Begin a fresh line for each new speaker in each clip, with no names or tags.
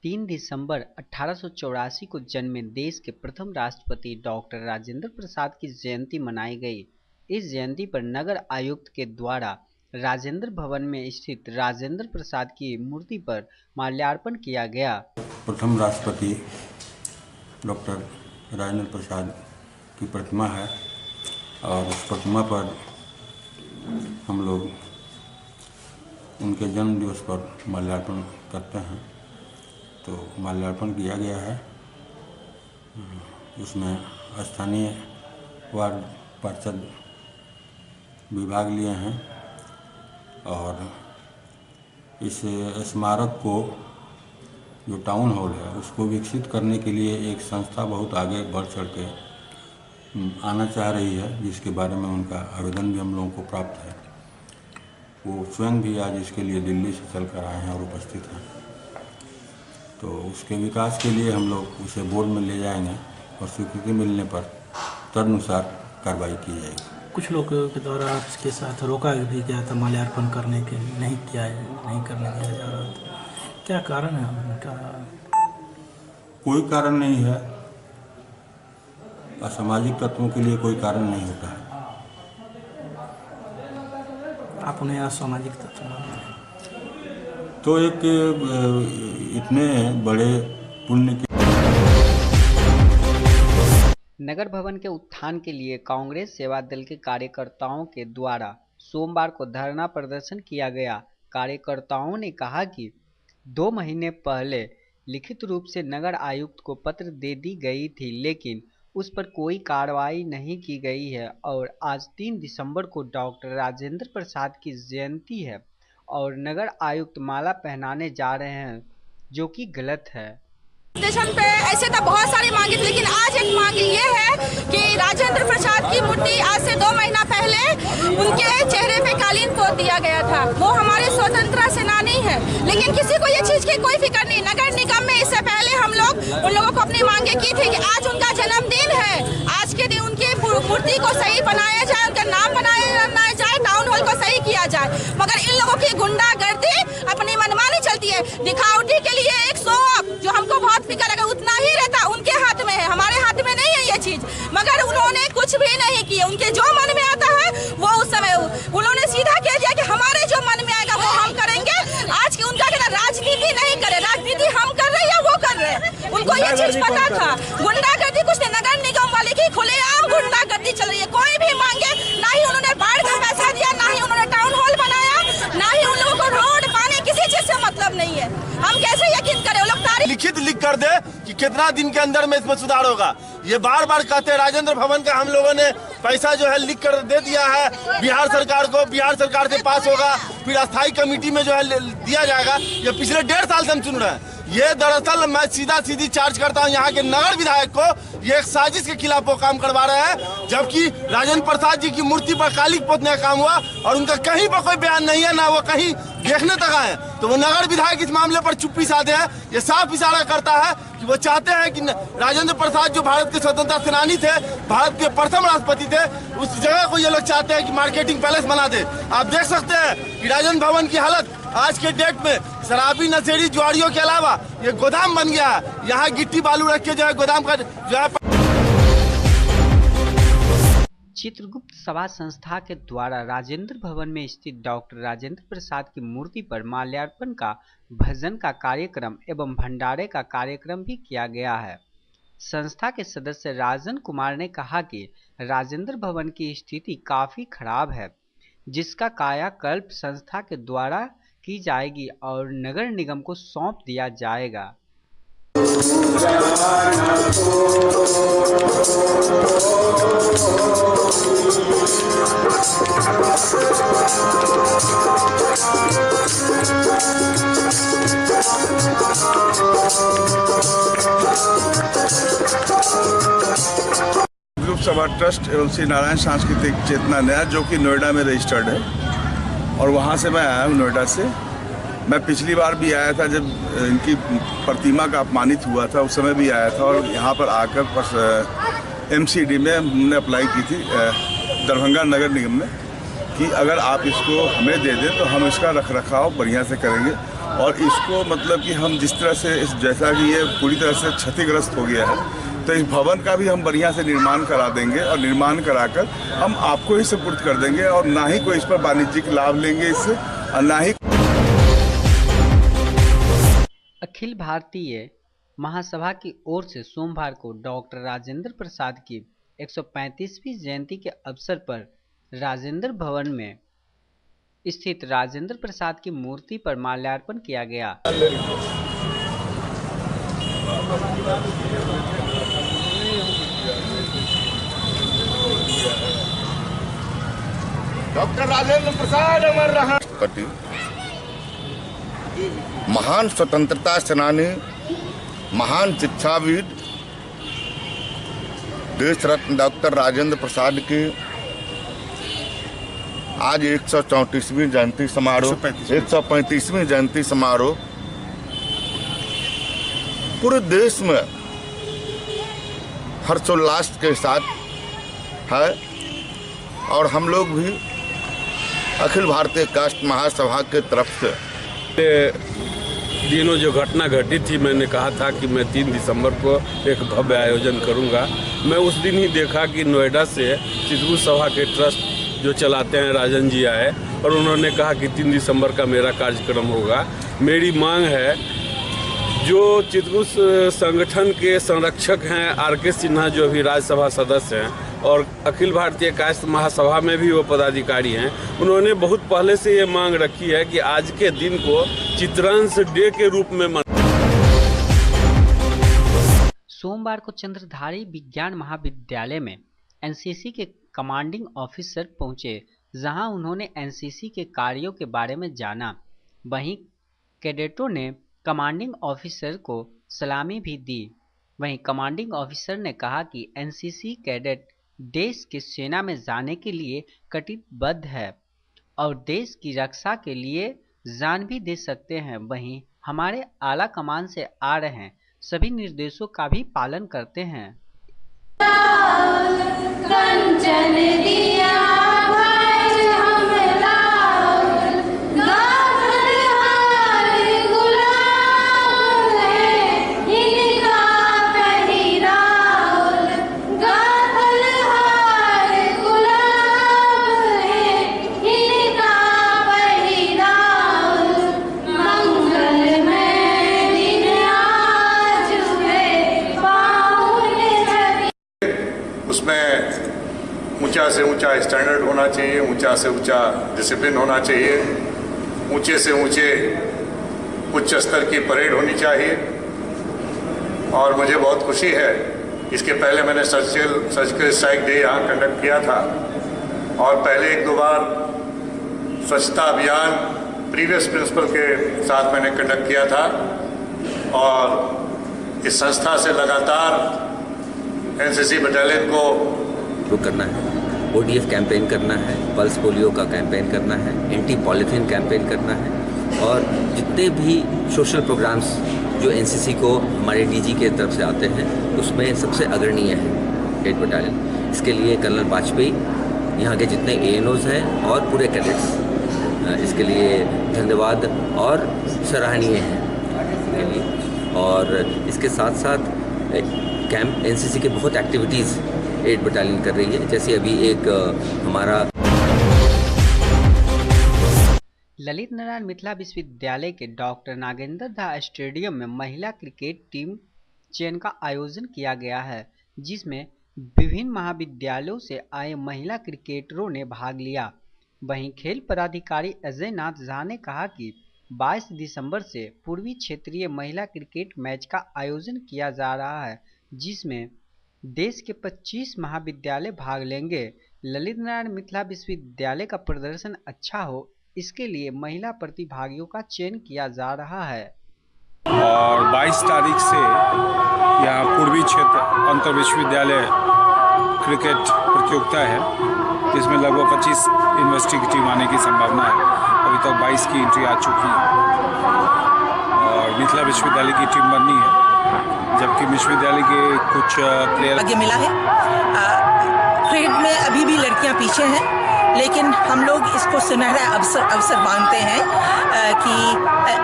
3 दिसंबर 1884 को जन्मे देश के प्रथम राष्ट्रपति डॉक्टर राजेंद्र प्रसाद की जयंती मनाई गई। इस जयंती पर नगर आयुक्त के द्वारा राजेंद्र भवन में स्थित राजेंद्र प्रसाद की मूर्ति पर माल्यार्पण किया गया।
प्रथम राष्ट्रपति डॉक्टर राजेंद्र प्रसाद की प्रतिमा है और उस प्रतिमा पर हम लोग उनके जन्म दिवस पर माल्यार्पण करते हैं। तो माल्यार्पण किया गया है। उसमें स्थानीय वार्ड पार्षद भी भाग लिए हैं और इस स्मारक को जो टाउन हॉल है उसको विकसित करने के लिए एक संस्था बहुत आगे बढ़ चढ़ के आना चाह रही है, जिसके बारे में उनका आवेदन भी हम लोगों को प्राप्त है। वो स्वयं भी आज इसके लिए दिल्ली से चल कर आए हैं और उपस्थित हैं। तो उसके विकास के लिए हम लोग उसे बोर्ड में ले जाएंगे और स्वीकृति मिलने पर तदनुसार कार्रवाई की जाएगी।
कुछ लोगों के द्वारा इसके साथ रोका भी गया था माल्यार्पण करने के, नहीं करने दिया जा रहा था। क्या कारण है उनका?
कोई कारण नहीं है। असामाजिक तत्वों के लिए कोई कारण नहीं होता है।
आप उन्हें असामाजिक तत्व मानते हैं?
तो एक इतने बड़े पुण्य के
नगर भवन के उत्थान के लिए कांग्रेस सेवा दल के कार्यकर्ताओं के द्वारा सोमवार को धरना प्रदर्शन किया गया। कार्यकर्ताओं ने कहा कि 2 महीने पहले लिखित रूप से नगर आयुक्त को पत्र दे दी गई थी, लेकिन उस पर कोई कार्रवाई नहीं की गई है और आज 3 दिसंबर को डॉक्टर राजेंद्र प्रसाद की जयंती है और नगर आयुक्त माला पहनाने जा रहे हैं, जो कि गलत है।
स्टेशन पे ऐसे तो बहुत सारी मांगे थी, लेकिन आज एक मांग ये है कि राजेंद्र प्रसाद की मूर्ति आज से 2 महीना पहले उनके चेहरे पे कालीन पोत दिया गया था। वो हमारे स्वतंत्रता सेनानी है, लेकिन किसी को ये चीज की कोई फिक्र नहीं। नगर निगम में इससे पहले हम लोग उन लोगों को अपनी मांगे की थी कि आज उनका जन्मदिन है, आज के दिन उनकी मूर्ति को सही बनाया जाए, उनका नाम बनाया जाए, टाउन हॉल को सही किया जाए। मगर इन लोगों की गुंडागर्दी अपनी मनमानी चलती है, दिखावटी के लिए एक शो जो हमको बहुत फिक्र है उतना ही रहता, उनके हाथ में है, हमारे हाथ में नहीं है ये चीज। मगर उन्होंने कुछ भी नहीं किया। उनके जो मन में आता है वो उस समय उन्होंने सीधा कह दिया कि हमारे जो मन में आएगा वो हम करेंगे। आज की उनका कहना राजनीति नहीं करे, राजनीति हम कर रहे हैं, वो कर रहे हैं। उनको ये चीज पता था। गुंडागर्दी कुछ नहीं, नगर निगम वाले की खुलेआम गुंडागर्दी चल रही है। कोई भी मांगे, ना ही उन्होंने बाढ़ का पैसा दिया, ना ही उन्होंने टाउन हॉल बनाया, ना ही उन लोगों को रोड पानी किसी चीज से मतलब नहीं है। हम कैसे यकीन करें? वो लोग
लिखित लिख कर दे कि कितना दिन के अंदर में इसमें सुधार होगा। ये बार बार कहते हैं। राजेंद्र भवन का हम लोगों ने पैसा जो है लिख कर दे दिया है बिहार सरकार को, बिहार सरकार से पास होगा, फिर अस्थायी कमेटी में जो है दिया जाएगा। ये पिछले 1.5 साल से हम सुन रहे हैं। ये दरअसल मैं सीधी चार्ज करता हूँ यहाँ के नगर विधायक को, ये एक साजिश के खिलाफ वो काम करवा रहे हैं। जबकि राजेंद्र प्रसाद जी की मूर्ति पर कालिक पोतने का काम हुआ और उनका कहीं पर कोई बयान नहीं है, ना वो कहीं देखने तक आए। तो वो नगर विधायक इस मामले पर चुप्पी साधे हैं। ये साफ इशारा करता है कि वो चाहते हैं कि राजेंद्र प्रसाद जो भारत के स्वतंत्रता सेनानी थे, भारत के प्रथम राष्ट्रपति थे, उस जगह को ये लोग चाहते हैं कि मार्केटिंग पैलेस बना दे। आप देख सकते हैं कि राजेंद्र भवन की हालत आज के डेट में शराबी नशेड़ी जुआरियों के अलावा ये गोदाम बन गया है। यहाँ गिट्टी बालू रख के जो है गोदाम का जो है।
चित्रगुप्त सभा संस्था के द्वारा राजेंद्र भवन में स्थित डॉक्टर राजेंद्र प्रसाद की मूर्ति पर माल्यार्पण का, भजन का कार्यक्रम एवं भंडारे का कार्यक्रम भी किया गया है। संस्था के सदस्य राजन कुमार ने कहा कि राजेंद्र भवन की स्थिति काफी खराब है, जिसका कायाकल्प संस्था के द्वारा की जाएगी और नगर निगम को सौंप दिया जाएगा।
ग्रुप सभा ट्रस्ट एवं श्री नारायण सांस्कृतिक चेतना नया, जो कि नोएडा में रजिस्टर्ड है, और वहाँ से मैं आया हूँ नोएडा से। मैं पिछली बार भी आया था जब इनकी प्रतिमा का अपमानित हुआ था, उस समय भी आया था और यहाँ पर आकर MCD में हमने अप्लाई की थी दरभंगा नगर निगम में कि अगर आप इसको हमें दे दें तो हम इसका रख रखाव बढ़िया से करेंगे और इसको मतलब कि हम जिस तरह से जैसा कि ये पूरी तरह से क्षतिग्रस्त हो गया है, तो इस भवन का भी हम बढ़िया से निर्माण करा देंगे और निर्माण कराकर हम आपको ही सुपुर्द कर देंगे और ना ही कोई इस पर वाणिज्यिक लाभ लेंगे इससे और ना ही।
अखिल भारतीय महासभा की ओर से सोमवार को डॉक्टर राजेंद्र प्रसाद की 135वीं जयंती के अवसर पर राजेंद्र भवन में स्थित राजेंद्र प्रसाद की मूर्ति पर माल्यार्पण किया गया।
डॉक्टर राजेंद्र प्रसाद अमर रहा।
महान स्वतंत्रता सेनानी, महान शिक्षाविद, देश रत्न डॉक्टर राजेंद्र प्रसाद की आज 134वीं जयंती समारोह 135वीं जयंती समारोह पूरे देश में हर्षोल्लास के साथ है और हम लोग भी अखिल भारतीय कास्ट महासभा के तरफ से
दिनों जो घटना घटी थी, मैंने कहा था कि मैं 3 दिसंबर को एक भव्य आयोजन करूंगा। मैं उस दिन ही देखा कि नोएडा से चित्रकूट सभा के ट्रस्ट जो चलाते हैं राजन जी आए और उन्होंने कहा कि 3 दिसंबर का मेरा कार्यक्रम होगा। मेरी मांग है, जो चित्रकूट संगठन के संरक्षक हैं आर.के. सिन्हा जो अभी राज्यसभा सदस्य हैं और अखिल भारतीय कास्ट महासभा में भी वो पदाधिकारी हैं, उन्होंने बहुत पहले से ये मांग रखी है कि आज के दिन को चित्रांश डे के रूप में
सोमवार को चंद्रधारी विज्ञान महाविद्यालय में एनसीसी के कमांडिंग ऑफिसर पहुंचे, जहां उन्होंने एनसीसी के कार्यों के बारे में जाना। वहीं कैडेटों ने कमांडिंग ऑफिसर को सलामी भी दी। वहीं कमांडिंग ऑफिसर ने कहा कि एनसीसी कैडेट देश की सेना में जाने के लिए कटिबद्ध है और देश की रक्षा के लिए जान भी दे सकते हैं। वहीं हमारे आला कमान से आ रहे सभी निर्देशों का भी पालन करते हैं। कंचन दिया
ऊंचा से ऊंचा स्टैंडर्ड होना चाहिए, ऊंचा से ऊंचा डिसिप्लिन होना चाहिए, ऊंचे से ऊंचे उच्च स्तर की परेड होनी चाहिए। और मुझे बहुत खुशी है, इसके पहले मैंने सर्जिकल स्ट्राइक डे यहाँ कंडक्ट किया था और पहले 1-2 बार स्वच्छता अभियान प्रीवियस प्रिंसिपल के साथ मैंने कंडक्ट किया था और इस संस्था से लगातार एनसीसी बटालियन को
करना है, ODF कैंपेन करना है, पल्स पोलियो का कैंपेन करना है, एंटी पॉलीथीन कैंपेन करना है और जितने भी सोशल प्रोग्राम्स जो एनसीसी को हमारे डीजी के तरफ से आते हैं उसमें सबसे अग्रणीय है 8 बटालियन। इसके लिए कर्नल वाजपेयी, यहाँ के जितने ANOs हैं और पूरे कैडेट्स, इसके लिए धन्यवाद और सराहनीय है। और इसके साथ साथ कैंप एनसीसी के बहुत एक्टिविटीज़ 8 बटालियन कर रही है, जैसे अभी एक हमारा
ललित नारायण मिथिला विश्वविद्यालय के डॉक्टर नागेंद्र धा स्टेडियम में महिला क्रिकेट टीम चयन का आयोजन किया गया है, जिसमें विभिन्न महाविद्यालयों से आए महिला क्रिकेटरों ने भाग लिया। वहीं खेल पदाधिकारी अजय नाथ झा ने कहा कि 22 दिसंबर से पूर्वी क्षेत्रीय महिला क्रिकेट मैच का आयोजन किया जा रहा है, जिसमें देश के 25 महाविद्यालय भाग लेंगे। ललित नारायण मिथिला विश्वविद्यालय का प्रदर्शन अच्छा हो, इसके लिए महिला प्रतिभागियों का चयन किया जा रहा है।
और 22 तारीख से यहाँ पूर्वी क्षेत्र अंतर विश्वविद्यालय क्रिकेट प्रतियोगिता है, जिसमें लगभग 25 यूनिवर्सिटी की टीम आने की संभावना है। अभी तक 22 की एंट्री आ चुकी है और मिथिला विश्वविद्यालय की टीम बननी है, जबकि विश्वविद्यालय के कुछ प्लेयर
आगे मिला है। क्रिकेट में अभी भी लड़कियां पीछे हैं लेकिन हम लोग इसको सुनहरा अवसर मानते हैं कि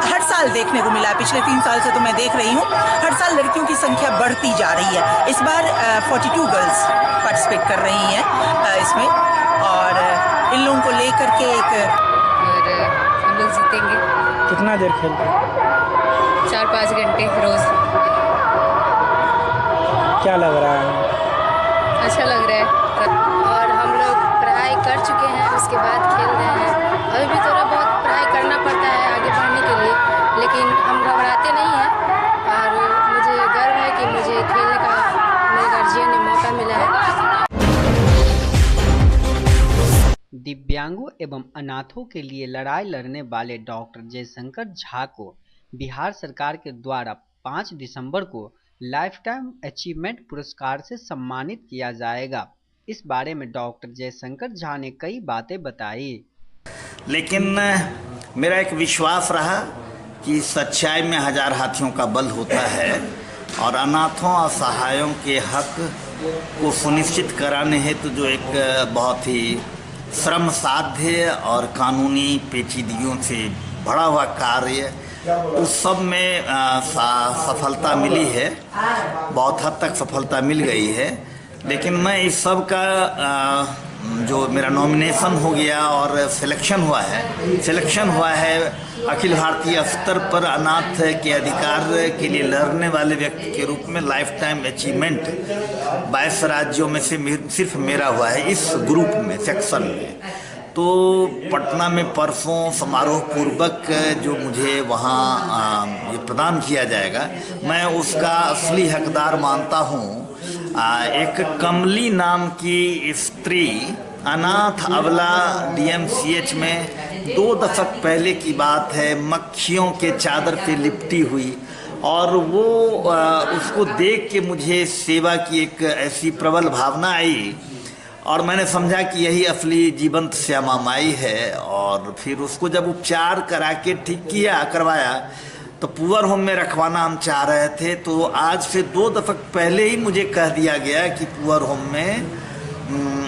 हर साल देखने को मिला। पिछले 3 साल से तो मैं देख रही हूँ, हर साल लड़कियों की संख्या बढ़ती जा रही है। इस बार 42 गर्ल्स पार्टिसिपेट कर रही हैं इसमें, और इन लोगों को लेकर के
और हम लोग जीतेंगे।
कितना देर खेलते?
4-5 घंटे रोज।
क्या लग रहा है?
अच्छा लग रहा है। और हम लोग पढ़ाई कर चुके हैं, उसके बाद खेल रहे हैं। अभी भी थोड़ा बहुत पढ़ाई करना पड़ता है आगे बढ़ने के लिए, लेकिन हम घबराते नहीं हैं। और मुझे गर्व है कि मुझे खेलने का मेरे गार्जियन ने मौका मिला है।
दिव्यांगों एवं अनाथों के लिए लड़ाई लड़ने वाले डॉक्टर जयशंकर झा को बिहार सरकार के द्वारा 5 दिसंबर को लाइफ टाइम अचीवमेंट पुरस्कार से सम्मानित किया जाएगा। इस बारे में डॉक्टर जयशंकर झा ने कई बातें बताई।
लेकिन मेरा एक विश्वास रहा कि सच्चाई में 1000 हाथियों का बल होता है, और अनाथों असहायों के हक को सुनिश्चित कराने हेतु जो एक बहुत ही श्रम साध्य और कानूनी पेचीदगियों से भरा हुआ कार्य, उस सब में सफलता मिली है, बहुत हद तक सफलता मिल गई है। लेकिन मैं इस सब का जो मेरा नॉमिनेशन हो गया और सिलेक्शन हुआ है अखिल भारतीय स्तर पर अनाथ के अधिकार के लिए लड़ने वाले व्यक्ति के रूप में लाइफ टाइम अचीवमेंट 22 राज्यों में से सिर्फ मेरा हुआ है इस ग्रुप में, सेक्शन में। तो पटना में परसों समारोह पूर्वक जो मुझे वहाँ ये प्रदान किया जाएगा, मैं उसका असली हकदार मानता हूँ। एक कमली नाम की स्त्री अनाथ अबला DMCH में 2 दशक पहले की बात है, मक्खियों के चादर पे लिपटी हुई, और वो उसको देख के मुझे सेवा की एक ऐसी प्रबल भावना आई, और मैंने समझा कि यही असली जीवंत श्यामा माई है। और फिर उसको जब उपचार करा के ठीक करवाया, तो पुअर होम में रखवाना हम चाह रहे थे। तो आज से 2 दशक पहले ही मुझे कह दिया गया कि पुअर होम में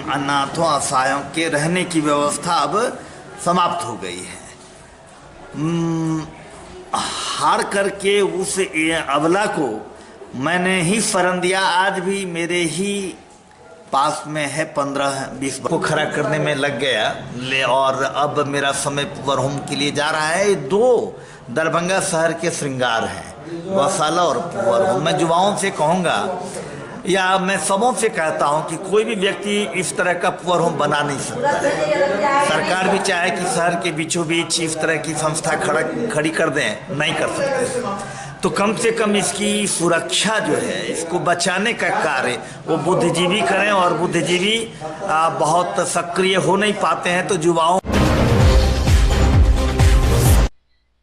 अनाथों असहायों के रहने की व्यवस्था अब समाप्त हो गई है। हार करके उस अबला को मैंने ही शरण दिया। आज भी मेरे ही पास में है 15-20 को खड़ा करने में लग गया, और अब मेरा समय पुअर होम के लिए जा रहा है। 2 दरभंगा शहर के श्रृंगार हैं, गौशाला और पुअर होम। मैं युवाओं से कहूँगा, या मैं सबों से कहता हूं कि कोई भी व्यक्ति इस तरह का पुअर होम बना नहीं सकता है। सरकार भी चाहे कि शहर के बीचों बीच इस तरह की संस्था खड़ी कर दें, नहीं कर सकते। तो कम से कम इसकी सुरक्षा जो है, इसको बचाने का कार्य वो बुद्धिजीवी करें, और बुद्धिजीवी बहुत सक्रिय हो नहीं पाते हैं। तो युवाओं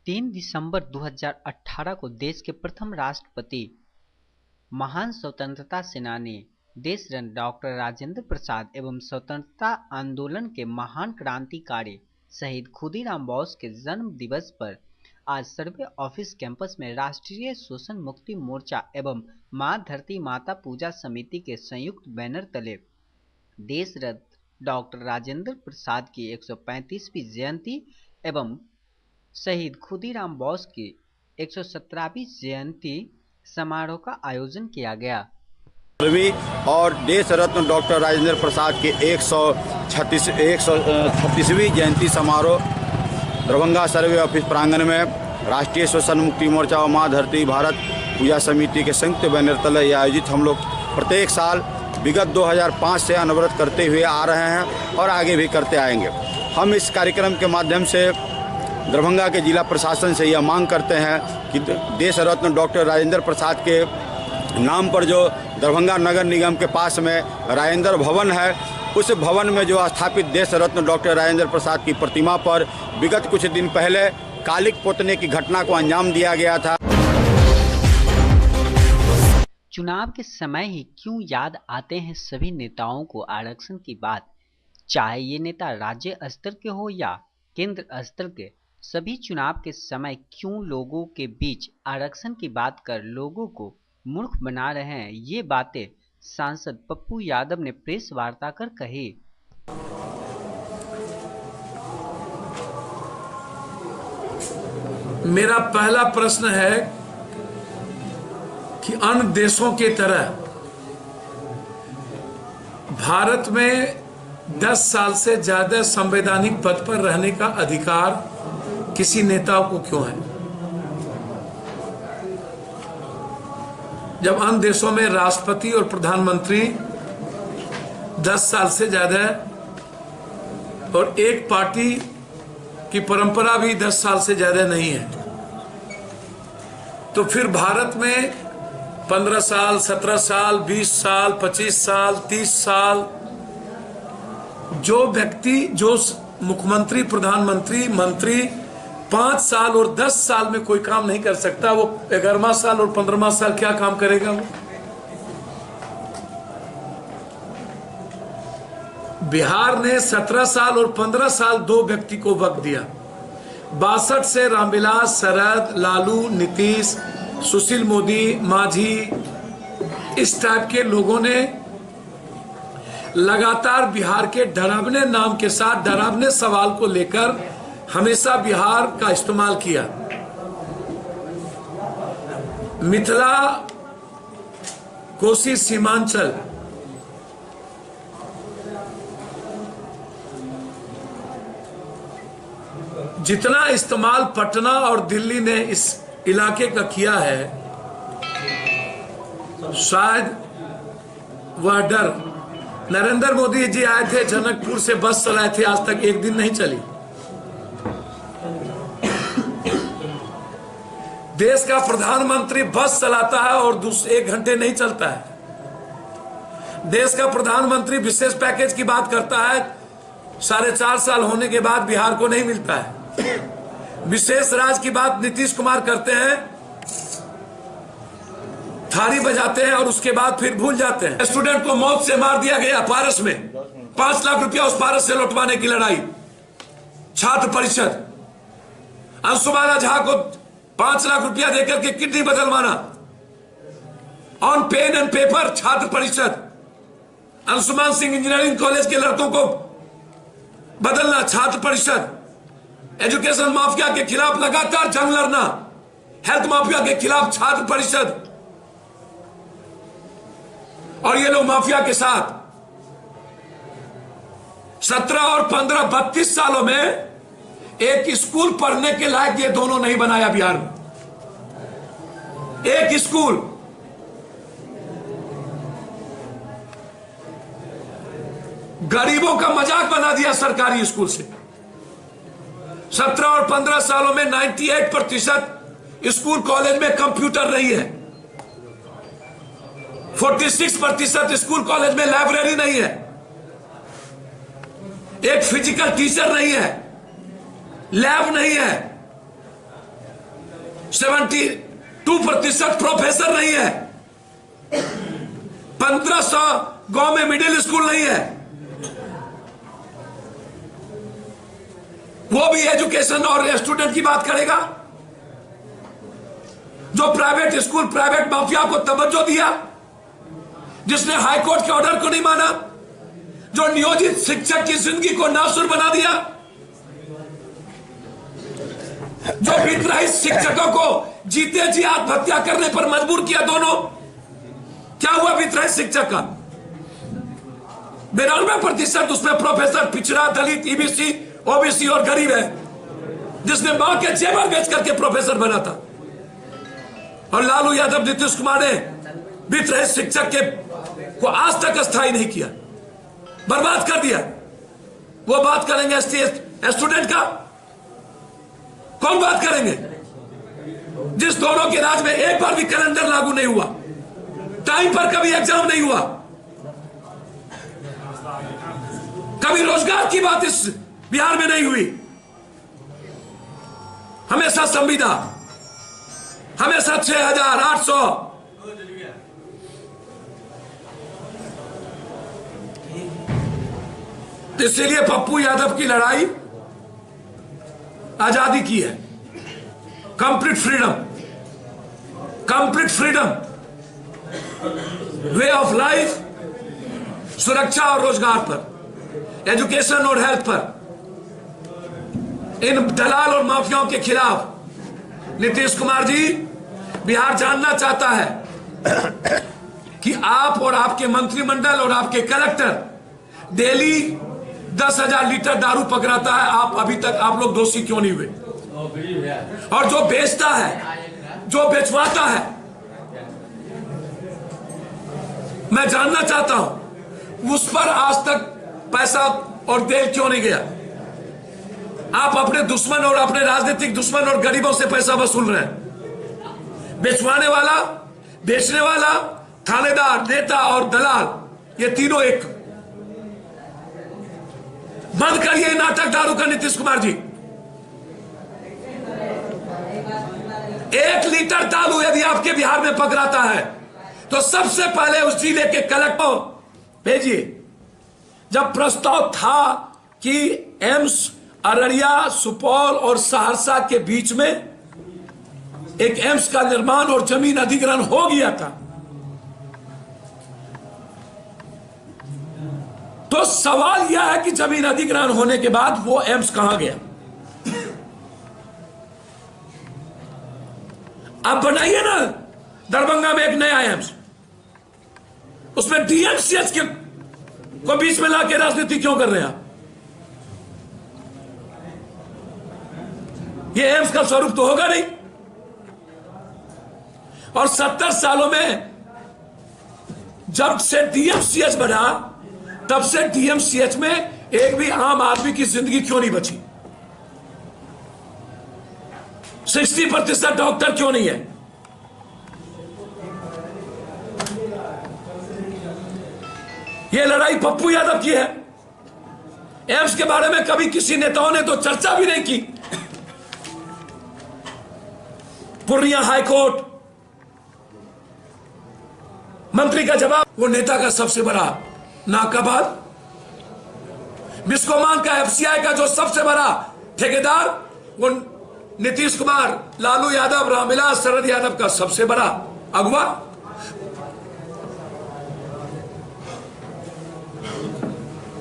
3 दिसंबर 2018 को देश के प्रथम राष्ट्रपति महान स्वतंत्रता सेनानी देशरत्न डॉक्टर राजेंद्र प्रसाद एवं स्वतंत्रता आंदोलन के महान क्रांतिकारी शहीद खुदीराम बोस के जन्म दिवस पर आज सर्वे ऑफिस कैंपस में राष्ट्रीय शोषण मुक्ति मोर्चा एवं मां धरती माता पूजा समिति के संयुक्त बैनर तले देशरत्न डॉक्टर राजेंद्र प्रसाद की 135वीं जयंती एवं शहीद खुदीराम बोस की 117वीं जयंती समारोह का आयोजन किया गया।
और देश रत्न डॉक्टर राजेंद्र प्रसाद के 136वीं जयंती समारोह दरभंगा सर्वे ऑफिस प्रांगण में राष्ट्रीय शोषण मुक्ति मोर्चा और मां धरती भारत पूजा समिति के संयुक्त बैनर तले आयोजित हम लोग प्रत्येक साल विगत 2005 से अनवरत करते हुए आ रहे हैं और आगे भी करते आएंगे। हम इस कार्यक्रम के माध्यम से दरभंगा के जिला प्रशासन से यह मांग करते हैं कि देश रत्न डॉक्टर राजेंद्र प्रसाद के नाम पर जो दरभंगा नगर निगम के पास में राजेंद्र भवन है, उस भवन में जो स्थापित देश रत्न डॉक्टर राजेंद्र प्रसाद की प्रतिमा पर विगत कुछ दिन पहले कालिक पोतने की घटना को अंजाम दिया गया था।
चुनाव के समय ही क्यों याद आते हैं सभी नेताओं को आरक्षण की बात, चाहे ये नेता राज्य स्तर के हो या केंद्र स्तर के। सभी चुनाव के समय क्यों लोगों के बीच आरक्षण की बात कर लोगों को मूर्ख बना रहे हैं, ये बातें सांसद पप्पू यादव ने प्रेस वार्ता कर कही।
मेरा पहला प्रश्न है कि अन्य देशों के तरह भारत में 10 साल से ज्यादा संवैधानिक पद पर रहने का अधिकार किसी नेता को क्यों है, जब अन्य देशों में राष्ट्रपति और प्रधानमंत्री 10 साल से ज्यादा और एक पार्टी की परंपरा भी 10 साल से ज्यादा नहीं है। तो फिर भारत में 15 साल, 17 साल, 20 साल, 25 साल, 30 साल जो व्यक्ति, जो मुख्यमंत्री, प्रधानमंत्री, मंत्री 5 साल और 10 साल में कोई काम नहीं कर सकता, वो 11वां साल और 15वां साल क्या काम करेगा? वो बिहार ने 17 साल और 15 साल 2 व्यक्ति को वक्त दिया। 62 से रामविलास, शरद, लालू, नीतीश, सुशील मोदी, मांझी, इस टाइप के लोगों ने लगातार बिहार के डरावने नाम के साथ, डरावने सवाल को लेकर हमेशा बिहार का इस्तेमाल किया। मिथिला, कोसी, सीमांचल, जितना इस्तेमाल पटना और दिल्ली ने इस इलाके का किया है, शायद वह डर। नरेंद्र मोदी जी आए थे, जनकपुर से बस चलाए थे, आज तक एक दिन नहीं चली। देश का प्रधानमंत्री बस चलाता है और 1 घंटे नहीं चलता है। देश का प्रधानमंत्री विशेष पैकेज की बात करता है, 4.5 साल होने के बाद बिहार को नहीं मिलता है। विशेष राज की बात नीतीश कुमार करते हैं, थाली बजाते हैं और उसके बाद फिर भूल जाते हैं। स्टूडेंट को मौत से मार दिया गया पारस में, 5 लाख रुपया उस पारस से लौटवाने की लड़ाई। छात्र परिषद, अंशुमान झा को 5 लाख रुपया देकर के किडनी बदलवाना, ऑन पेन एंड पेपर छात्र परिषद। अंशुमान सिंह इंजीनियरिंग कॉलेज के लड़कों को बदलना, छात्र परिषद। एजुकेशन माफिया के खिलाफ लगातार जंग लड़ना, हेल्थ माफिया के खिलाफ छात्र परिषद। और ये लोग माफिया के साथ 17 और 15, 32 सालों में एक स्कूल पढ़ने के लायक ये दोनों नहीं बनाया बिहार में। एक स्कूल, गरीबों का मजाक बना दिया सरकारी स्कूल से। 17 और 15 सालों में 98% स्कूल कॉलेज में कंप्यूटर नहीं है, 46% स्कूल कॉलेज में लाइब्रेरी नहीं है, एक फिजिकल टीचर नहीं है, लैब नहीं है, 72% प्रोफेसर नहीं है, 1500 गांव में मिडिल स्कूल नहीं है। वो भी एजुकेशन और स्टूडेंट की बात करेगा? जो प्राइवेट स्कूल, प्राइवेट माफिया को तवज्जो दिया, जिसने हाई कोर्ट के ऑर्डर को नहीं माना, जो नियोजित शिक्षक की जिंदगी को नासुर बना दिया, जो विद्रोही शिक्षकों को जीते जी आत्महत्या करने पर मजबूर किया। दोनों क्या हुआ विद्रोही शिक्षक का? 92% उसमें प्रोफेसर पिछड़ा, दलित, ईबीसी, ओबीसी और गरीब है, जिसने मां के जेवर बेच करके प्रोफेसर बना था। और लालू यादव, नीतीश कुमार ने विद्रोही शिक्षक के को आज तक स्थायी नहीं किया, बर्बाद कर दिया। वो बात करेंगे स्टूडेंट का? कौन बात करेंगे? जिस दोनों के राज में एक बार भी कैलेंडर लागू नहीं हुआ, टाइम पर कभी एग्जाम नहीं हुआ, कभी रोजगार की बात इस बिहार में नहीं हुई। हमेशा संविदा, हमेशा 6800। इसीलिए पप्पू यादव की लड़ाई आजादी की है। Complete freedom, complete freedom, way of life, सुरक्षा और रोजगार पर, एजुकेशन और हेल्थ पर, इन दलाल और माफियाओं के खिलाफ नीतीश कुमार जी, बिहार जानना चाहता है कि आप और आपके मंत्रिमंडल और आपके कलेक्टर डेली 10,000 लीटर दारू पकड़ाता है, आप अभी तक आप लोग दोषी क्यों नहीं हुए? और जो बेचता है, जो बेचवाता है, मैं जानना चाहता हूं उस पर आज तक पैसा और तेल क्यों नहीं गया? आप अपने दुश्मन और अपने राजनीतिक दुश्मन और गरीबों से पैसा वसूल रहे हैं। बेचवाने वाला, बेचने वाला, थानेदार, नेता और दलाल, ये तीनों एक। बंद करिए नाटक दारू का नीतीश कुमार जी। 1 लीटर दारू यदि आपके बिहार में पकड़ाता है तो सबसे पहले उस जिले के कलेक्टर भेजिए। जब प्रस्ताव था कि एम्स अररिया, सुपौल और सहरसा के बीच में एक एम्स का निर्माण और जमीन अधिग्रहण हो गया था, तो सवाल यह है कि जमीन अधिग्रहण होने के बाद वो एम्स कहां गया? आप बनाइए ना दरभंगा में एक नया एम्स, उसमें डीएमसीएच के को बीच में लाके राजनीति क्यों कर रहे हैं आप? ये एम्स का स्वरूप तो होगा नहीं। और 70 सालों में जब से डीएमसीएच बना, तब से डीएमसीएच में एक भी आम आदमी की जिंदगी क्यों नहीं बची? 60% डॉक्टर क्यों नहीं है? ये लड़ाई पप्पू यादव की है। एम्स के बारे में कभी किसी नेताओं ने तो चर्चा भी नहीं की। पूर्णिया हाईकोर्ट मंत्री का जवाब, वो नेता का सबसे बड़ा नाकाबाज, बिस्कोमान का एफसीआई का जो सबसे बड़ा ठेकेदार, वो नीतीश कुमार, लालू यादव, रामविलास, शरद यादव का सबसे बड़ा अगुवा।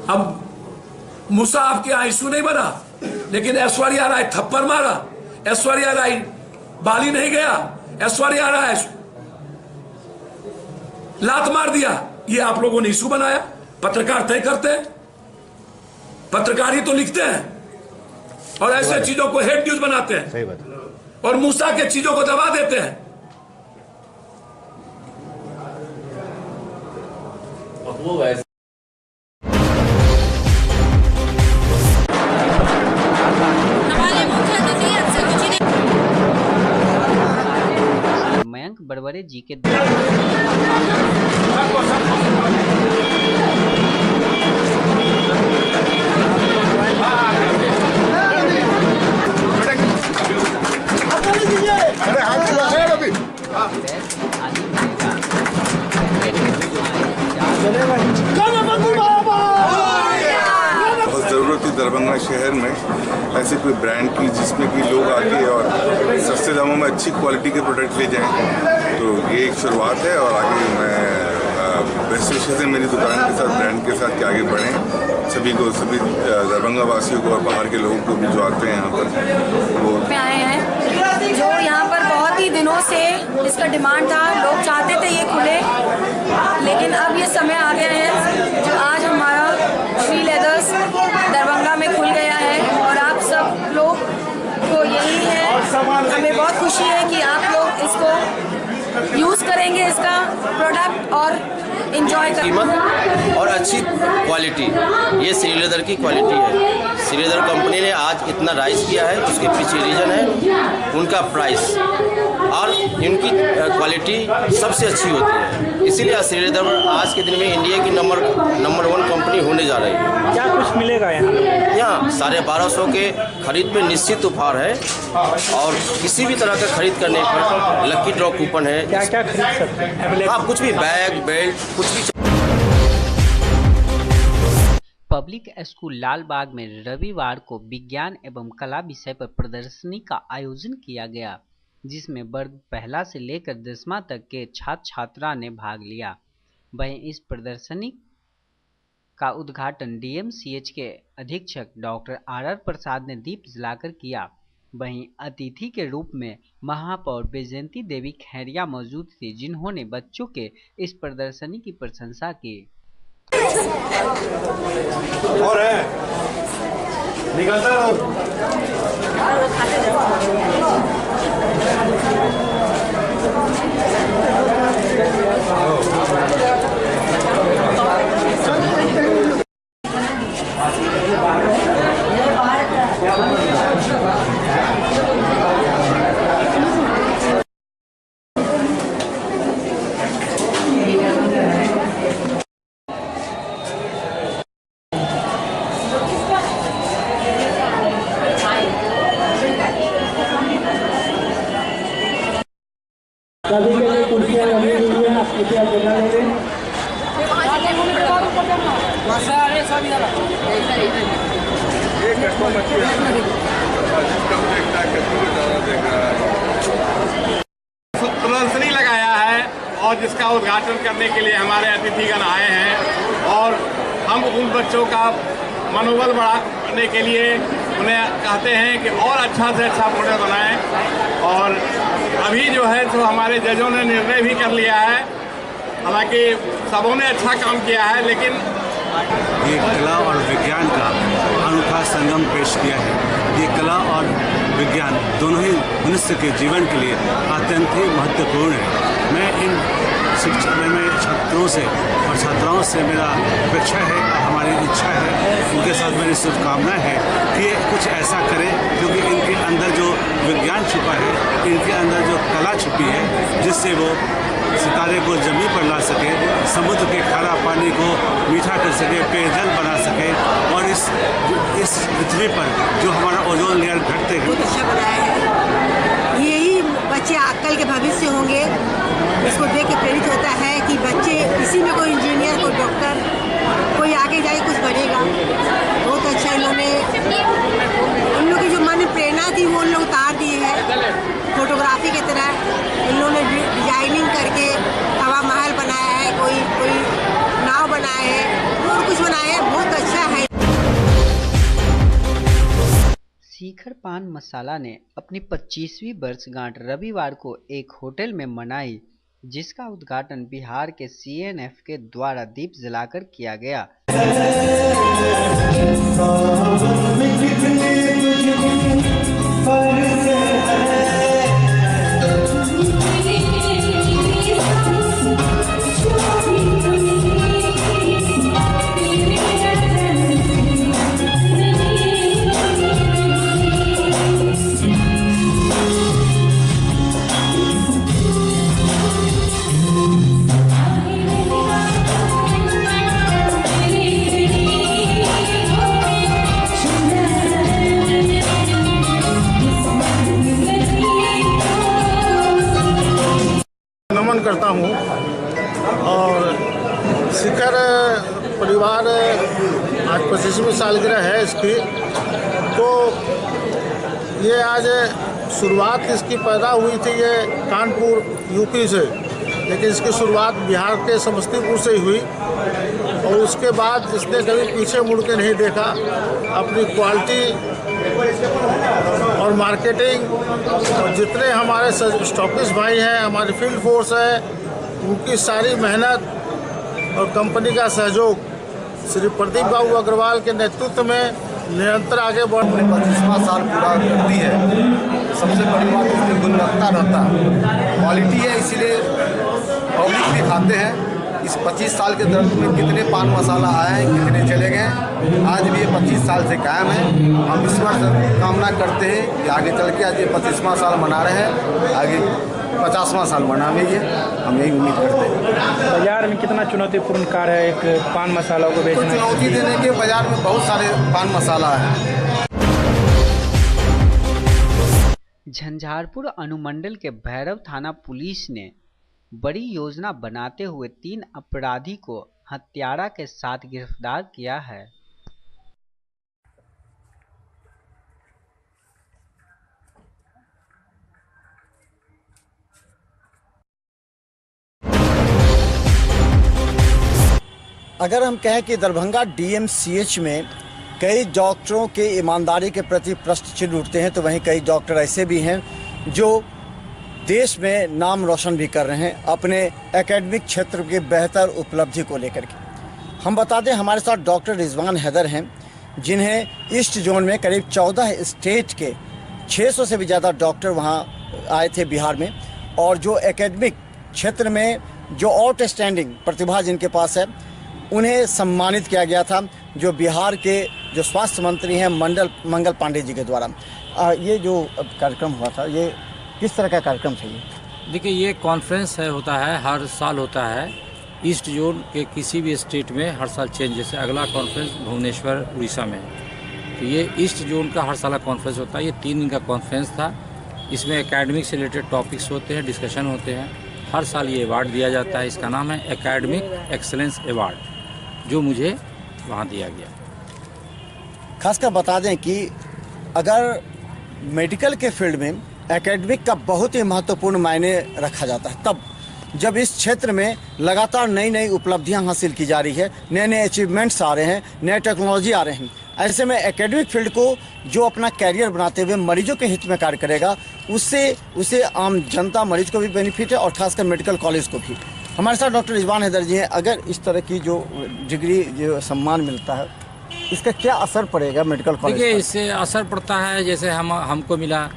अब मूसा आपके आंसू नहीं बना, लेकिन ऐश्वर्या राय थप्पड़ मारा, ऐश्वर्या राय बाली नहीं गया, ऐश्वर्या राय लात मार दिया, ये आप लोगों ने इशू बनाया। पत्रकार तय करते हैं, पत्रकार ही तो लिखते हैं और ऐसे चीजों को हेड न्यूज बनाते हैं। सही बात। और मूसा के चीजों को दबा देते हैं।
मयंक बड़बड़े जी के
बहुत ज़रूरत थी दरभंगा शहर में ऐसे कोई ब्रांड की जिसमें कि लोग आके और सस्ते दामों में अच्छी क्वालिटी के प्रोडक्ट ले जाएं। तो ये एक शुरुआत है और आगे मैं बेस्ट विशेष है मेरी दुकान के साथ, ब्रांड के साथ कि आगे बढ़ें। सभी को, सभी दरभंगा वासियों को और बाहर के लोगों को भी जो आते हैं यहाँ पर वो
आए हैं, जो यहाँ पर बहुत ही दिनों से इसका डिमांड था, लोग चाहते थे ये खुले, लेकिन अब ये समय आ गया है जो आज हमारा श्री लेदर्स दरभंगा में खुल गया है। और आप सब लोग को यही है, हमें बहुत खुशी है कि आप लोग इसको यूज़ करेंगे, इसका प्रोडक्ट, और इंजॉय
कीमत और अच्छी क्वालिटी, ये श्री लेदर की क्वालिटी है। श्री लेदर कंपनी ने आज इतना राइज किया है, उसके पीछे रीजन है उनका प्राइस और इनकी क्वालिटी सबसे अच्छी होती है। इसीलिए श्री लेदर आज के दिन में इंडिया की नंबर 1 कंपनी होने जा रही है।
क्या कुछ मिलेगा यहाँ?
1250 के खरीद पे निश्चित उपहार है और किसी भी तरह का खरीद करने पर लकी ड्रॉ कूपन है।
क्या क्या खरीद सकते हैं?
हाँ, कुछ भी, बैग, बेल्ट, कुछ भी।
पब्लिक स्कूल लालबाग में रविवार को विज्ञान एवं कला विषय पर प्रदर्शनी का आयोजन किया गया, जिसमें वर्ग पहला से लेकर 10वां तक के छात्र छात्रा ने भाग लिया। वहीं इस प्रदर्शनी का उद्घाटन डीएमसीएच के अधीक्षक डॉक्टर आर प्रसाद ने दीप जलाकर किया। वहीं अतिथि के रूप में महापौर बैजयंती देवी खैरिया मौजूद थी, जिन्होंने बच्चों के इस प्रदर्शनी की प्रशंसा की।
और है निकलता
सभी के लिए कुर्सियाँ लगी हुई हैं, आप कृपया जगह ले लें।
प्रदर्शनी लगाया है और जिसका उद्घाटन करने के लिए हमारे अतिथिगण आए हैं और हम उन बच्चों का मनोबल बढ़ाने के लिए उन्हें कहते हैं कि और अच्छा से अच्छा मॉडल बनाएं। और अभी जो है तो हमारे जजों ने निर्णय भी कर लिया है, हालांकि सबों ने अच्छा काम किया है, लेकिन
ये कला और विज्ञान का अनूठा संगम पेश किया है। ये कला और विज्ञान दोनों ही मनुष्य के जीवन के लिए अत्यंत ही महत्वपूर्ण है। मैं इन छात्रों से और छात्राओं से मेरा अपेक्षा है, हमारी इच्छा है, उनके साथ मेरी शुभकामनाएं है कि कुछ ऐसा करें क्योंकि इनके अंदर जो विज्ञान छुपा है, इनके अंदर जो कला छुपी है, जिससे वो सितारे को जमीन पर ला सके, समुद्र के खारा पानी को मीठा कर सके, पेयजल बना सके और इस पृथ्वी पर जो हमारा ओजोन लेयर घटते हैं।
बहुत अच्छा बनाया है। यही बच्चे कल के भविष्य होंगे। इसको देख के प्रेरित होता है कि बच्चे इसी में कोई इंजीनियर, कोई डॉक्टर, कोई आगे जाके कुछ बनेगा। बहुत अच्छा इन्होंने उन लोग की जो मन में प्रेरणा थी वो उन लोग उतार दिए हैं। फोटोग्राफी की तरह इन लोगों ने डिजाइनिंग करके हवा महल बनाया है, कोई नाव बनाया है और कुछ बनाया है। बहुत अच्छा है।
शिखर पान मसाला ने अपनी 25वीं वर्षगांठ रविवार को एक होटल में मनाई, जिसका उद्घाटन बिहार के CNF के द्वारा दीप जलाकर किया गया।
नमन करता हूँ और शिखर परिवार आज 25वीं सालगिरह है इसकी, तो ये आज शुरुआत इसकी पैदा हुई थी ये कानपुर यूपी से, लेकिन इसकी शुरुआत बिहार के समस्तीपुर से ही हुई और उसके बाद इसने कभी पीछे मुड़ के नहीं देखा। अपनी क्वालिटी और मार्केटिंग और जितने हमारे स्टॉकिस्ट भाई हैं, हमारी फील्ड फोर्स है, उनकी सारी मेहनत और कंपनी का सहयोग श्री प्रदीप बाबू अग्रवाल के नेतृत्व में निरंतर आगे बढ़
25वां साल पूरा करती है। सबसे बड़ी बात उसकी गुणवत्ता रहता है, क्वालिटी है, इसीलिए पब्लिक भी खाते हैं। इस 25 साल के दौरान में कितने पान मसाला आए हैं, कितने चले गए, आज भी ये 25 साल से कायम है। हम इस वर्ष कामना करते हैं कि आगे चल के आज ये 25वां साल मना रहे हैं, आगे 50वां साल मनाएंगे, हम यही उम्मीद करते हैं।
बाजार में कितना चुनौतीपूर्ण कार्य है एक पान मसाला को बेचना?
चुनौती देने के बाजार में बहुत सारे पान मसाला है।
झंझारपुर अनुमंडल के भैरव थाना पुलिस ने बड़ी योजना बनाते हुए 3 अपराधी को हत्यारा के साथ गिरफ्तार किया है।
अगर हम कहें कि दरभंगा DMCH में
कई डॉक्टरों के ईमानदारी के प्रति प्रश्न चिन्ह उठते हैं, तो वहीं कई डॉक्टर ऐसे भी हैं जो देश में नाम रोशन भी कर रहे हैं अपने एकेडमिक क्षेत्र के बेहतर उपलब्धि को लेकर के। हम बता दें हमारे साथ डॉक्टर रिजवान हैदर हैं, जिन्हें ईस्ट जोन में करीब 14 स्टेट के 600 से भी ज़्यादा डॉक्टर वहां आए थे बिहार में, और जो एकेडमिक क्षेत्र में जो आउटस्टैंडिंग प्रतिभा जिनके पास है उन्हें सम्मानित किया गया था, जो बिहार के जो स्वास्थ्य मंत्री हैं मंगल पांडे जी के द्वारा। ये जो कार्यक्रम हुआ था, ये किस तरह का कार्यक्रम था? ये
देखिए, ये कॉन्फ्रेंस होता है, हर साल होता है। ईस्ट जोन के किसी भी स्टेट में हर साल चेंज, जैसे अगला कॉन्फ्रेंस भुवनेश्वर उड़ीसा में है, तो ये ईस्ट जोन का हर साल कॉन्फ्रेंस होता है। ये 3 दिन का कॉन्फ्रेंस था। इसमें एकेडमिक से रिलेटेड टॉपिक्स होते हैं, डिस्कशन होते हैं। हर साल ये अवार्ड दिया जाता है। इसका नाम है एकेडमिक एक्सेलेंस अवार्ड, जो मुझे वहाँ दिया गया।
खासकर बता दें कि अगर मेडिकल के फील्ड में एकेडमिक का बहुत ही महत्वपूर्ण मायने रखा जाता है, तब जब इस क्षेत्र में लगातार नई नई उपलब्धियां हासिल की जा रही है, नए नए अचीवमेंट्स आ रहे हैं, नए टेक्नोलॉजी आ रहे हैं, ऐसे में एकेडमिक फील्ड को जो अपना कैरियर बनाते हुए मरीजों के हित में कार्य करेगा, उससे आम जनता, मरीज को भी बेनिफिट है और खासकर मेडिकल कॉलेज को भी। हमारे साथ डॉक्टर रिजवान हैदर जी हैं। अगर इस तरह की जो डिग्री, जो सम्मान मिलता है, इसका क्या असर पड़ेगा मेडिकल कॉलेज?
देखिए, इससे असर पड़ता है, जैसे हमको मिला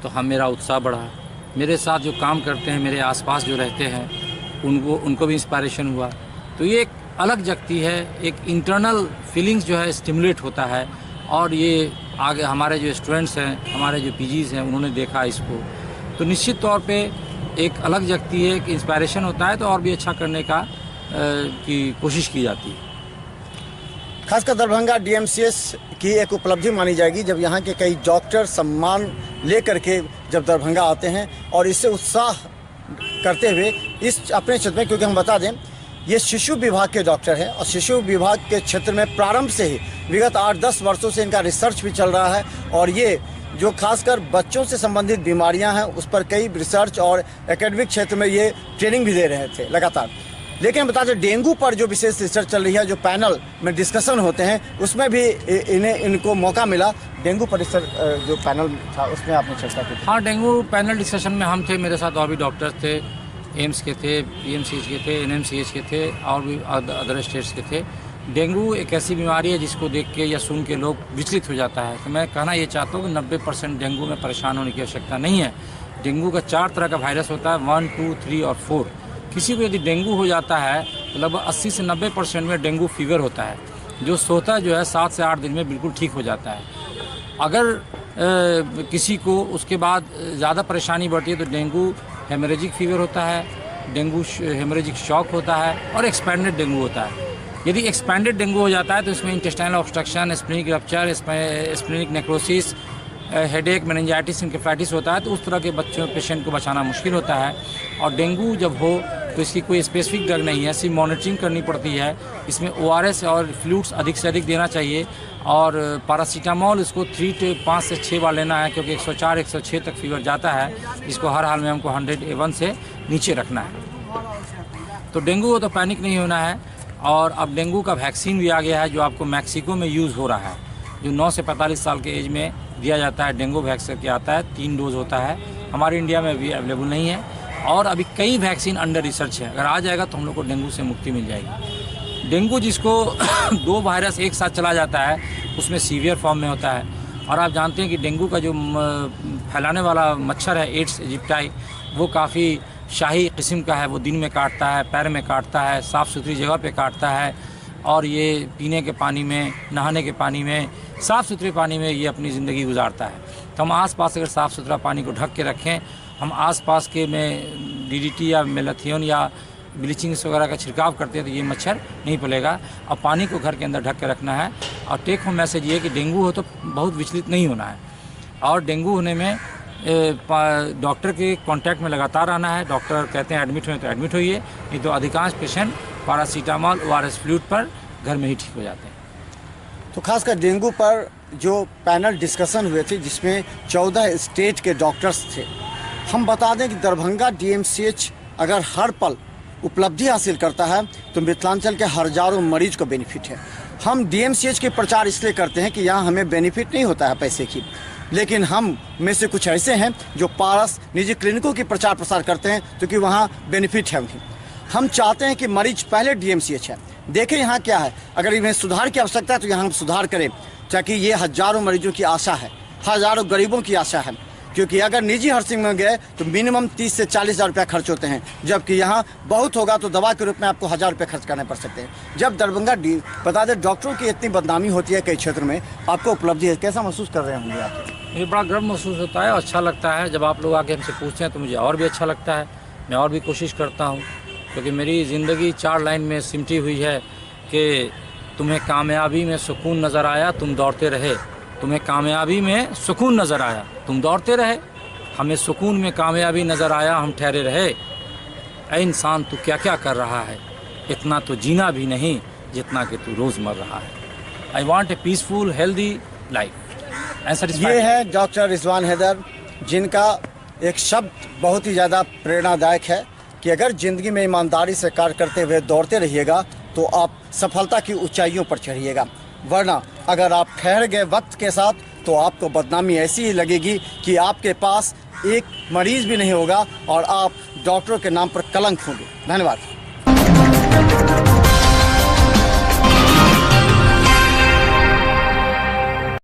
तो मेरा उत्साह बढ़ा। मेरे साथ जो काम करते हैं, मेरे आसपास जो रहते हैं, उनको भी इंस्पायरेशन हुआ। तो ये एक अलग जगती है, एक इंटरनल फीलिंग्स जो है स्टिमुलेट होता है। और ये आगे हमारे जो स्टूडेंट्स हैं, हमारे जो पीजीज़ हैं, उन्होंने देखा इसको, तो निश्चित तौर पे एक अलग जगती है, एक इंस्पायरेशन होता है, तो और भी अच्छा करने की कोशिश की जाती है।
खासकर दरभंगा डीएमसीएच की एक उपलब्धि मानी जाएगी जब यहाँ के कई डॉक्टर सम्मान लेकर के जब दरभंगा आते हैं और इससे उत्साह करते हुए इस अपने क्षेत्र में, क्योंकि हम बता दें ये शिशु विभाग के डॉक्टर हैं और शिशु विभाग के क्षेत्र में प्रारंभ से ही विगत 8-10 वर्षों से इनका रिसर्च भी चल रहा है, और ये जो खासकर बच्चों से संबंधित बीमारियां हैं उस पर कई रिसर्च और एकेडमिक क्षेत्र में ये ट्रेनिंग भी दे रहे थे लगातार। लेकिन बता दें डेंगू पर जो विशेष रिसर्च चल रही है, जो पैनल में डिस्कशन होते हैं, उसमें भी इनको मौका मिला। डेंगू पर रिसर्च जो पैनल था उसमें आपने चर्चा की?
हाँ, डेंगू पैनल डिस्कशन में हम थे, मेरे साथ और भी डॉक्टर्स थे, एम्स के थे, पीएमसीएच के थे, एनएमसीएच के थे, और भी अदर स्टेट्स के थे। डेंगू एक ऐसी बीमारी है जिसको देख के या सुन के लोग विचलित हो जाता है। तो मैं कहना ये चाहता हूँ कि 90% डेंगू में परेशान होने की आवश्यकता नहीं है। डेंगू का 4 तरह का वायरस होता है, 1, 2, 3 और 4। किसी को यदि डेंगू हो जाता है तो लगभग 80 से 90% में डेंगू फीवर होता है, जो सोता जो है 7 से 8 दिन में बिल्कुल ठीक हो जाता है। अगर किसी को उसके बाद ज़्यादा परेशानी बढ़ती है तो डेंगू हेमरेजिक फीवर होता है, डेंगू हेमरेजिक शॉक होता है, और एक्सपैंडेड डेंगू होता है। यदि एक्सपैंडेड डेंगू हो जाता है तो इसमें intestinal obstruction, splenic rupture, splenic necrosis, headache, meningitis, encephalitis होता है। तो उस तरह के पेशेंट को बचाना मुश्किल होता है। और डेंगू जब हो तो इसकी कोई स्पेसिफिक ड्रग नहीं है, सिर्फ मॉनिटरिंग करनी पड़ती है। इसमें ORS और फ्लूइड्स अधिक से अधिक देना चाहिए, और पैरासीटामोल इसको 5 से 6 बार लेना है, क्योंकि 104-106 तक फीवर जाता है। इसको हर हाल में हमको 100 से नीचे रखना है। तो डेंगू हो तो पैनिक नहीं होना है। और अब डेंगू का वैक्सीन भी आ गया है, जो आपको मैक्सिको में यूज़ हो रहा है, जो 9 से 45 साल के एज में दिया जाता है। डेंगू वैक्सीन के आता है, 3 डोज होता है। हमारे इंडिया में अभी अवेलेबल नहीं है, और अभी कई वैक्सीन अंडर रिसर्च है। अगर आ जाएगा तो हम लोग को डेंगू से मुक्ति मिल जाएगी। डेंगू जिसको 2 वायरस एक साथ चला जाता है, उसमें सीवियर फॉर्म में होता है। और आप जानते हैं कि डेंगू का जो फैलाने वाला मच्छर है, एड्स इजिप्टाई, वो काफ़ी शाही किस्म का है। वो दिन में काटता है, पैर में काटता है, साफ़ सुथरी जगह पे काटता है, और ये पीने के पानी में, नहाने के पानी में, साफ़ सुथरे पानी में ये अपनी ज़िंदगी गुजारता है। तो हम आसपास अगर साफ़ सुथरा पानी को ढक के रखें, हम आसपास के में DDT या मेलाथियोन या ब्लीचिंग वगैरह का छिड़काव करते हैं, तो ये मच्छर नहीं पलेगा। और पानी को घर के अंदर ढक के रखना है। और टेक होम मैसेज ये कि डेंगू हो तो बहुत विचलित नहीं होना है, और डेंगू होने में डॉक्टर के कांटेक्ट में लगातार आना है। डॉक्टर कहते हैं एडमिट होने तो एडमिट होइए, नहीं तो अधिकांश पेशेंट पैरासीटामोल, ORS फ्लूइड पर घर में ही ठीक हो जाते हैं।
तो खासकर डेंगू पर जो पैनल डिस्कशन हुए थे, जिसमें 14 स्टेट के डॉक्टर्स थे, हम बता दें कि दरभंगा DMCH अगर हर पल उपलब्धि हासिल करता है तो मिथिलांचल के हजारों मरीज को बेनिफिट है। हम डीएमसीएच के प्रचार इसलिए करते हैं कि यहाँ हमें बेनिफिट नहीं होता है पैसे की, लेकिन हम में से कुछ ऐसे हैं जो पारस निजी क्लिनिकों की प्रचार प्रसार करते हैं क्योंकि वहाँ बेनिफिट है उन्हें। हम चाहते हैं कि मरीज पहले डीएमसीएच है, देखें यहाँ क्या है, अगर इन्हें सुधार की आवश्यकता है तो यहाँ हम सुधार करें, ताकि ये हज़ारों मरीजों की आशा है, हज़ारों गरीबों की आशा है। क्योंकि अगर निजी हर्सिंग में गए तो मिनिमम 30 से 40 हज़ार रुपया खर्च होते हैं, जबकि यहाँ बहुत होगा तो दवा के रूप में आपको 1000 रुपये खर्च करने पड़ सकते हैं। जब दरभंगा बता दें डॉक्टरों की इतनी बदनामी होती है कई क्षेत्र में, आपको उपलब्धि है, कैसा महसूस कर रहे होंगे आप?
मुझे बड़ा गर्व महसूस होता है और अच्छा लगता है। जब आप लोग आके हमसे पूछते हैं तो मुझे और भी अच्छा लगता है, मैं और भी कोशिश करता हूँ, क्योंकि मेरी ज़िंदगी 4 लाइन में सिमटी हुई है कि तुम्हें कामयाबी में सुकून नज़र आया तुम दौड़ते रहे, तुम्हें कामयाबी में सुकून नज़र आया तुम दौड़ते रहे, हमें सुकून में कामयाबी नज़र आया हम ठहरे रहे। ऐ इंसान तू क्या क्या कर रहा है, इतना तो जीना भी नहीं जितना कि तू रोज़ मर रहा है। I want A peaceful healthy life.
ये है डॉक्टर रिजवान हैदर, जिनका एक शब्द बहुत ही ज़्यादा प्रेरणादायक है कि अगर ज़िंदगी में ईमानदारी से कार्य करते हुए दौड़ते रहिएगा तो आप सफलता की ऊंचाइयों पर चढ़िएगा, वरना अगर आप ठहर गए वक्त के साथ तो आपको बदनामी ऐसी ही लगेगी कि आपके पास एक मरीज़ भी नहीं होगा और आप डॉक्टरों के नाम पर कलंक होंगे। धन्यवाद।